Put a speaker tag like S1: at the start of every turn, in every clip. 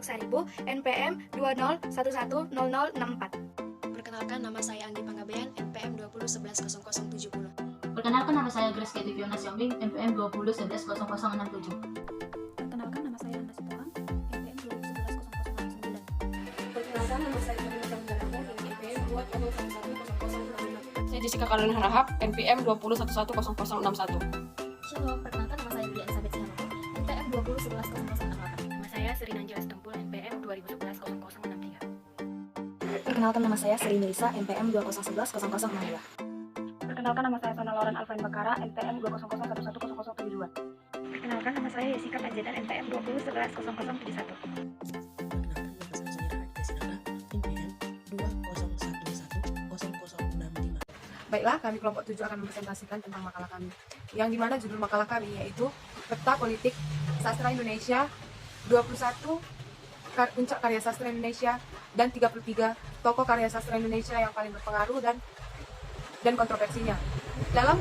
S1: Pondok Saribu, NPM 2011000064.
S2: Perkenalkan, nama saya Anggi Panggabean, NPM 20110070.
S3: Perkenalkan, nama saya Grace Katy Fiona Siombing, NPM 20110067.
S4: Perkenalkan, nama saya Anda Sitohang, NPM 20110009.
S1: Perkenalkan, nama saya Karina Pramudaraku, NPM 20110065.
S5: Saya Jessica Karolina Harahap, NPM 20110061.
S4: Shalom, perkenalkan, nama saya Bria Elizabeth Sihamako, NPM 20110068.
S1: Nama saya Sri Nanjila Stempul, NPM 20110063.
S4: Perkenalkan, nama saya Sri Melisa, NPM 20110062.
S6: Perkenalkan, nama saya Sona Lauren Alvin Bakara, NPM 200110072.
S1: Perkenalkan, nama saya Jessica Panjaitan, NPM 20110071.
S7: Perkenalkan, nama saya Sunyara Aditya Sinara, NPM 20111065.
S8: Baiklah, kami kelompok 7 akan mempresentasikan tentang makalah kami, yang dimana judul makalah kami yaitu Peta Politik Sastra Indonesia 21 Puncak Karya Sastra Indonesia dan 33 Tokoh Karya Sastra Indonesia yang paling berpengaruh dan kontroversinya. Dalam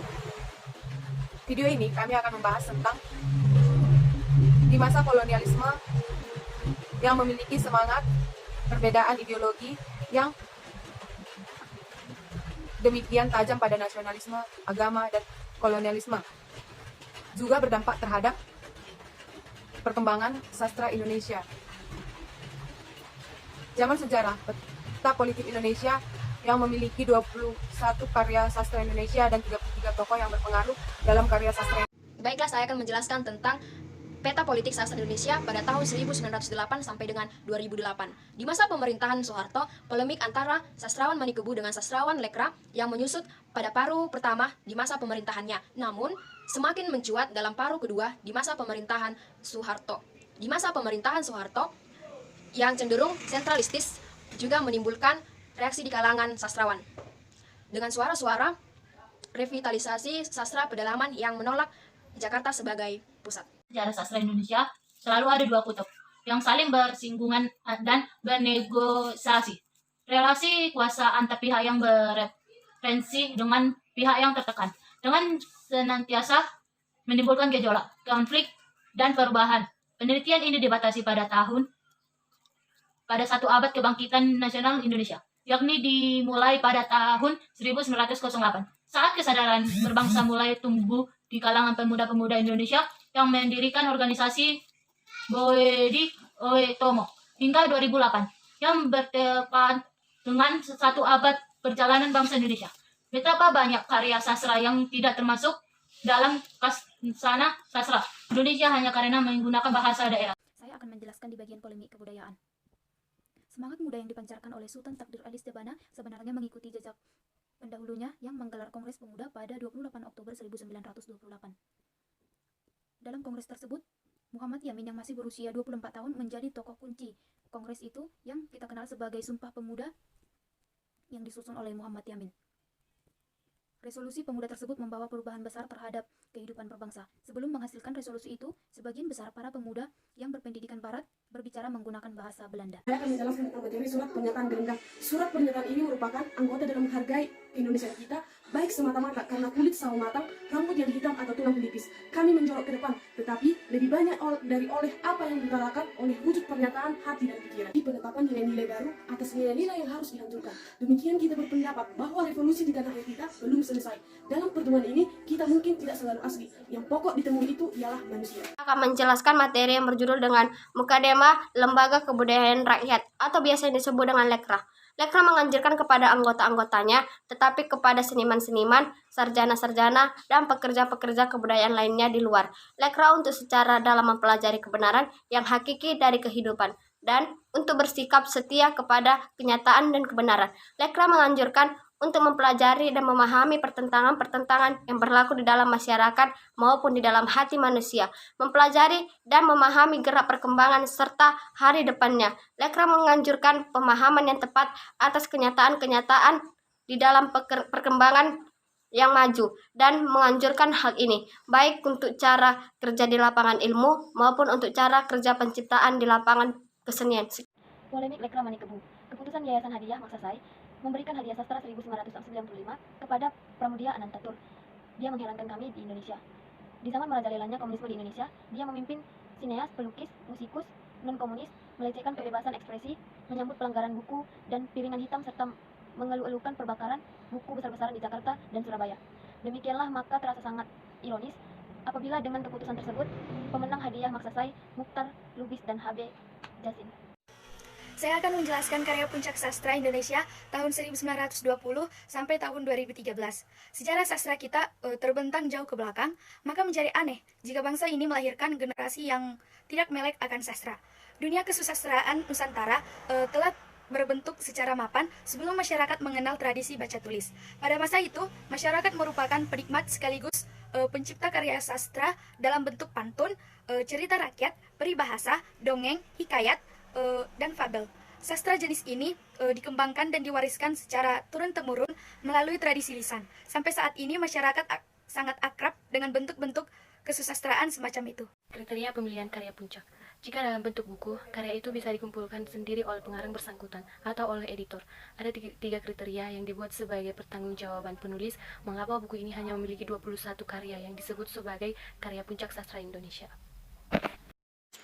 S8: video ini kami akan membahas tentang di masa kolonialisme yang memiliki semangat perbedaan ideologi yang demikian tajam pada nasionalisme, agama, dan kolonialisme, juga berdampak terhadap perkembangan sastra Indonesia. Zaman sejarah, peta politik Indonesia yang memiliki 21 karya sastra Indonesia dan 33 tokoh yang berpengaruh dalam karya sastra.
S2: Baiklah, saya akan menjelaskan tentang peta politik sastra Indonesia pada tahun 1908 sampai dengan 2008. Di masa pemerintahan Soeharto, polemik antara sastrawan Manikubu dengan sastrawan Lekra yang menyusut pada paruh pertama di masa pemerintahannya, namun semakin mencuat dalam paruh kedua di masa pemerintahan Soeharto. Di masa pemerintahan Soeharto yang cenderung sentralistis juga menimbulkan reaksi di kalangan sastrawan dengan suara-suara revitalisasi sastra pedalaman yang menolak Jakarta sebagai pusat.
S3: Sejarah sastra Indonesia selalu ada dua kutub yang saling bersinggungan dan bernegosiasi. Relasi kuasa antar pihak yang bereferensi dengan pihak yang tertekan, dengan senantiasa menimbulkan gejolak, konflik, dan perubahan. Penelitian ini dibatasi pada satu abad kebangkitan nasional Indonesia, yakni dimulai pada tahun 1908, saat kesadaran berbangsa mulai tumbuh di kalangan pemuda-pemuda Indonesia yang mendirikan organisasi Boedi Oetomo hingga 2008, yang bertepatan dengan satu abad perjalanan bangsa Indonesia. Betapa banyak karya sastra yang tidak termasuk dalam Kasana Sastra Indonesia hanya karena menggunakan bahasa daerah.
S4: Saya akan menjelaskan di bagian polemik kebudayaan. Semangat muda yang dipancarkan oleh Sultan Takdir Ali Stebana sebenarnya mengikuti jejak pendahulunya yang menggelar Kongres Pemuda pada 28 Oktober 1928. Dalam kongres tersebut, Muhammad Yamin yang masih berusia 24 tahun menjadi tokoh kunci kongres itu yang kita kenal sebagai Sumpah Pemuda yang disusun oleh Muhammad Yamin. Resolusi pemuda tersebut membawa perubahan besar terhadap kehidupan berbangsa. Sebelum menghasilkan resolusi itu, sebagian besar para pemuda yang berpendidikan barat berbicara menggunakan bahasa Belanda.
S6: Saya akan menjelaskan tentang materi surat pernyataan Gerindra. Surat pernyataan ini merupakan anggota dalam menghargai Indonesia kita, baik semata-mata karena kulit sawo matang, rambut yang hitam atau tulang menipis. Kami menjorok ke depan, tetapi lebih banyak oleh apa yang diutarakan oleh wujud pernyataan hati dan pikiran. Di penetapan nilai-nilai baru atas nilai-nilai yang harus dihancurkan. Demikian kita berpendapat bahwa revolusi di tanah air kita belum selesai. Dalam pertemuan ini, kita mungkin tidak selalu asli. Yang pokok ditemui itu ialah manusia.
S9: Akan menjelaskan materi yang berjudul dengan Mukademah Lembaga Kebudayaan Rakyat atau biasa disebut dengan Lekra. Lekra menganjurkan kepada anggota-anggotanya, tetapi kepada seniman-seniman, sarjana-sarjana, dan pekerja-pekerja kebudayaan lainnya di luar Lekra untuk secara dalam mempelajari kebenaran yang hakiki dari kehidupan dan untuk bersikap setia kepada kenyataan dan kebenaran. Lekra menganjurkan untuk mempelajari dan memahami pertentangan-pertentangan yang berlaku di dalam masyarakat maupun di dalam hati manusia, mempelajari dan memahami gerak perkembangan serta hari depannya. Lekra menganjurkan pemahaman yang tepat atas kenyataan-kenyataan di dalam perkembangan yang maju dan menganjurkan hal ini, baik untuk cara kerja di lapangan ilmu maupun untuk cara kerja penciptaan di lapangan kesenian.
S4: Polemik Lekra Manikubu. Keputusan Yayasan Hadiah Maksasai memberikan hadiah sastra 1995 kepada Pramudia Anantatur. Dia mengherankan kami di Indonesia. Di zaman merajalelanya komunisme di Indonesia, dia memimpin sineas, pelukis, musikus, non-komunis melecehkan kebebasan ekspresi, menyambut pelanggaran buku dan piringan hitam serta mengeluh-elukan perbakaran buku besar-besaran di Jakarta dan Surabaya. Demikianlah maka terasa sangat ironis apabila dengan keputusan tersebut pemenang hadiah Maksasai, Mukhtar Lubis dan HB Jasin.
S10: Saya akan menjelaskan karya puncak sastra Indonesia tahun 1920 sampai tahun 2013. Sejarah sastra kita terbentang jauh ke belakang, maka menjadi aneh jika bangsa ini melahirkan generasi yang tidak melek akan sastra. Dunia kesusastraan Nusantara telah berbentuk secara mapan sebelum masyarakat mengenal tradisi baca tulis. Pada masa itu, masyarakat merupakan penikmat sekaligus pencipta karya sastra dalam bentuk pantun, cerita rakyat, peribahasa, dongeng, hikayat, dan fabel. Sastra jenis ini dikembangkan dan diwariskan secara turun-temurun melalui tradisi lisan. Sampai saat ini masyarakat sangat akrab dengan bentuk-bentuk kesusastraan semacam itu.
S11: Kriteria pemilihan karya puncak. Jika dalam bentuk buku, karya itu bisa dikumpulkan sendiri oleh pengarang bersangkutan atau oleh editor. Ada tiga kriteria yang dibuat sebagai pertanggungjawaban penulis mengapa buku ini hanya memiliki 21 karya yang disebut sebagai karya puncak sastra Indonesia.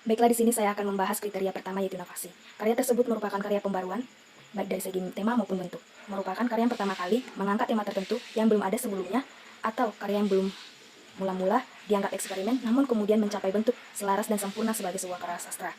S12: Baiklah, di sini saya akan membahas kriteria pertama, yaitu inovasi. Karya tersebut merupakan karya pembaruan, baik dari segi tema maupun bentuk. Merupakan karya yang pertama kali mengangkat tema tertentu yang belum ada sebelumnya, atau karya yang belum mula-mula dianggap eksperimen, namun kemudian mencapai bentuk selaras dan sempurna sebagai sebuah karya sastra.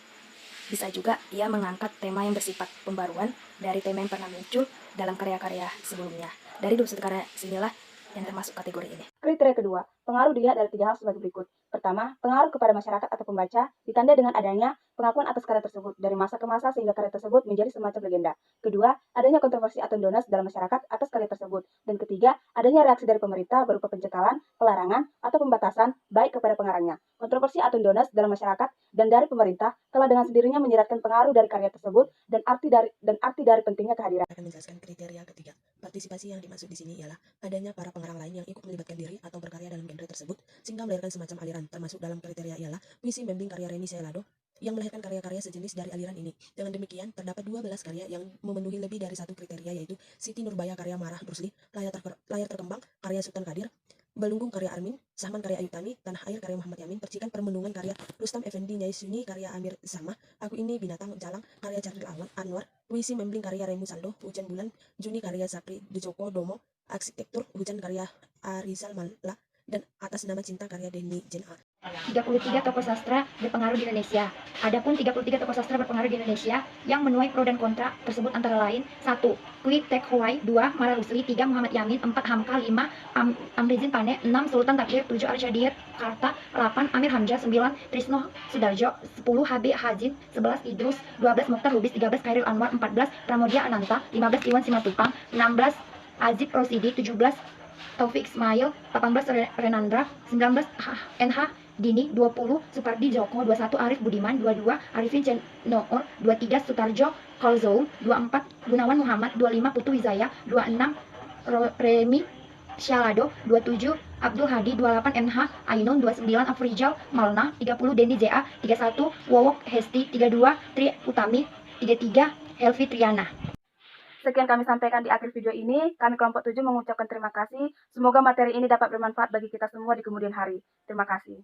S12: Bisa juga ia mengangkat tema yang bersifat pembaruan dari tema yang pernah muncul dalam karya-karya sebelumnya. Dari 21 karya sinilah yang termasuk kategori ini.
S13: Kriteria kedua, pengaruh dilihat dari 3 hal sebagai berikut. Pertama, pengaruh kepada masyarakat atau pembaca ditandai dengan adanya pengakuan atas karya tersebut dari masa ke masa sehingga karya tersebut menjadi semacam legenda. Kedua, adanya kontroversi atau donas dalam masyarakat atas karya tersebut. Dan ketiga, adanya reaksi dari pemerintah berupa pencekalan, pelarangan, atau pembatasan baik kepada pengarangnya. Kontroversi atau donas dalam masyarakat dan dari pemerintah telah dengan sendirinya menyiratkan pengaruh dari karya tersebut dan arti dari pentingnya kehadiran.
S7: Akan menjelaskan kriteria ketiga. Partisipasi yang dimaksud di sini ialah adanya para pengarang lain yang ikut melibatkan diri atau berkarya dalam genre tersebut sehingga melahirkan semacam aliran. Termasuk dalam kriteria ialah puisi membimbing karya Reni Selado yang melahirkan karya-karya sejenis dari aliran ini. Dengan demikian, terdapat 12 karya yang memenuhi lebih dari satu kriteria, yaitu Siti Nurbaya karya Marah Rusli, Layar Terkembang karya Sultan Kadir, Belunggung karya Armin, Sahman karya Ayu Tani, Tanah Air karya Muhammad Yamin, Percikan Permenungan karya Rustam Effendi, Nyai Sunyi karya Amir Sama, Aku Ini Binatang Jalang karya Cardil Anwar, Puisi Membling karya Remu Saldo, Hujan Bulan, Juni karya Sapri Djoko Domo, Arsitektur Hujan karya Arizal Malla, dan Atas Nama Cinta karya Denny Jena.
S1: 33 tokoh sastra berpengaruh di Indonesia. Adapun 33 tokoh sastra berpengaruh di Indonesia yang menuai pro dan kontra tersebut antara lain: 1. Kwi Tek Hwai, 2. Marah Rusli, 3. Muhammad Yamin, 4. Hamka, 5. Amrizin Pane, 6. Sultan Takdir, 7. Arsyadiyat Karta, 8. Amir Hamzah, 9. Trisno Sudarjo, 10. HB Hazin, 11. Idrus, 12. Mukhtar Lubis, 13. Khairil Anwar, 14. Pramodia Ananta, 15. Iwan Simatupang, 16. Azib Rosidi, 17. Taufik Ismail, 18. Renandra, 19. NH Dini, 20. Supardi Djoko, 21. Arif Budiman, 22. Arifin Cenoor, 23. Sutarjo Kolzoum, 24. Gunawan Muhammad, 25. Putu Wizaya, 26. Remi Syalado, 27. Abdul Hadi, 28. NH Ainun, 29. Afrizal Malna, 30. Dendi JA, 31. Wowok Hesti, 32. Tri Utami, 33. Helvi Triana.
S13: Sekian kami sampaikan di akhir video ini. Kami kelompok 7 mengucapkan terima kasih. Semoga materi ini dapat bermanfaat bagi kita semua di kemudian hari. Terima kasih.